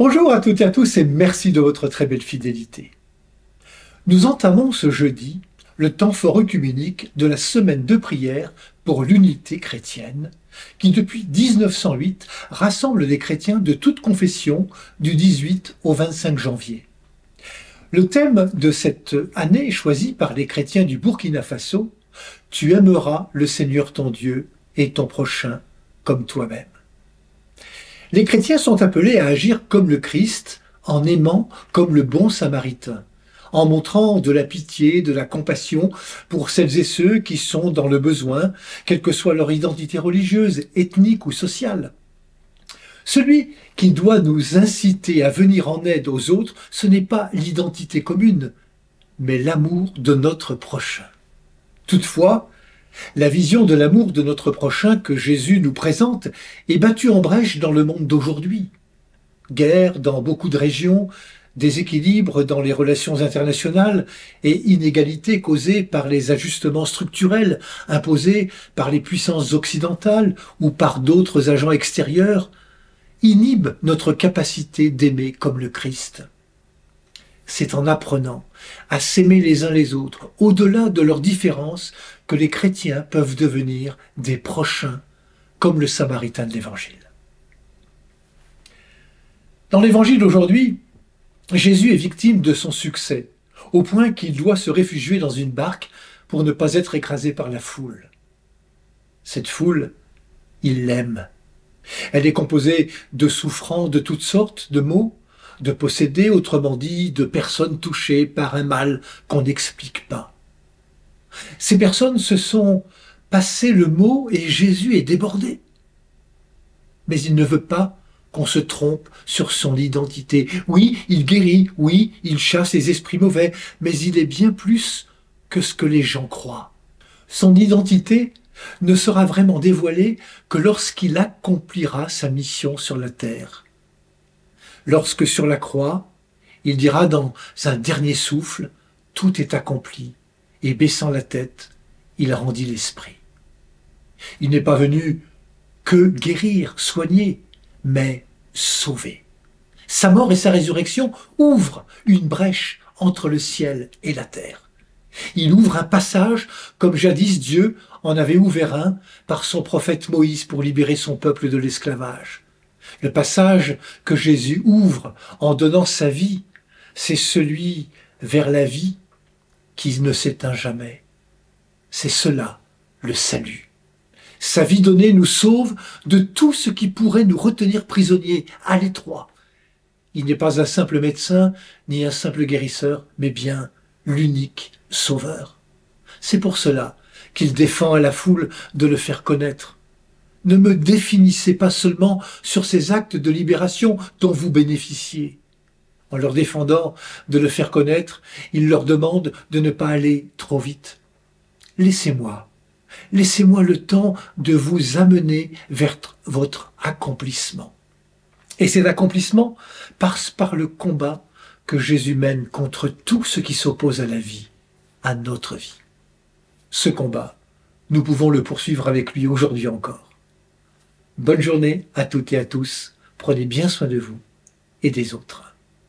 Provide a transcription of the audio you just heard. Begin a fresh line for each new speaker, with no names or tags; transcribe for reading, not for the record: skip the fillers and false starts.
Bonjour à toutes et à tous et merci de votre très belle fidélité. Nous entamons ce jeudi le temps fort œcuménique de la semaine de prière pour l'unité chrétienne qui depuis 1908 rassemble des chrétiens de toute confession du 18 au 25 janvier. Le thème de cette année est choisi par les chrétiens du Burkina Faso. Tu aimeras le Seigneur ton Dieu et ton prochain comme toi-même. Les chrétiens sont appelés à agir comme le Christ, en aimant comme le bon Samaritain, en montrant de la pitié, de la compassion pour celles et ceux qui sont dans le besoin, quelle que soit leur identité religieuse, ethnique ou sociale. Celui qui doit nous inciter à venir en aide aux autres, ce n'est pas l'identité commune, mais l'amour de notre prochain. Toutefois, la vision de l'amour de notre prochain que Jésus nous présente est battue en brèche dans le monde d'aujourd'hui. Guerre dans beaucoup de régions, déséquilibre dans les relations internationales et inégalités causées par les ajustements structurels imposés par les puissances occidentales ou par d'autres agents extérieurs inhibent notre capacité d'aimer comme le Christ. C'est en apprenant à s'aimer les uns les autres, au-delà de leurs différences, que les chrétiens peuvent devenir des prochains, comme le Samaritain de l'Évangile. Dans l'Évangile d'aujourd'hui, Jésus est victime de son succès, au point qu'il doit se réfugier dans une barque pour ne pas être écrasé par la foule. Cette foule, il l'aime. Elle est composée de souffrants de toutes sortes, de maux, de possédés, autrement dit, de personnes touchées par un mal qu'on n'explique pas. Ces personnes se sont passé le mot et Jésus est débordé. Mais il ne veut pas qu'on se trompe sur son identité. Oui, il guérit, oui, il chasse les esprits mauvais, mais il est bien plus que ce que les gens croient. Son identité ne sera vraiment dévoilée que lorsqu'il accomplira sa mission sur la terre. Lorsque sur la croix, il dira dans un dernier souffle, « Tout est accompli », et baissant la tête, il rendit l'esprit. Il n'est pas venu que guérir, soigner, mais sauver. Sa mort et sa résurrection ouvrent une brèche entre le ciel et la terre. Il ouvre un passage comme jadis Dieu en avait ouvert un par son prophète Moïse pour libérer son peuple de l'esclavage. Le passage que Jésus ouvre en donnant sa vie, c'est celui vers la vie qui ne s'éteint jamais. C'est cela, le salut. Sa vie donnée nous sauve de tout ce qui pourrait nous retenir prisonniers à l'étroit. Il n'est pas un simple médecin, ni un simple guérisseur, mais bien l'unique sauveur. C'est pour cela qu'il défend à la foule de le faire connaître. Ne me définissez pas seulement sur ces actes de libération dont vous bénéficiez. En leur défendant de le faire connaître, il leur demande de ne pas aller trop vite. Laissez-moi le temps de vous amener vers votre accomplissement. Et cet accomplissement passe par le combat que Jésus mène contre tout ce qui s'oppose à la vie, à notre vie. Ce combat, nous pouvons le poursuivre avec lui aujourd'hui encore. Bonne journée à toutes et à tous. Prenez bien soin de vous et des autres.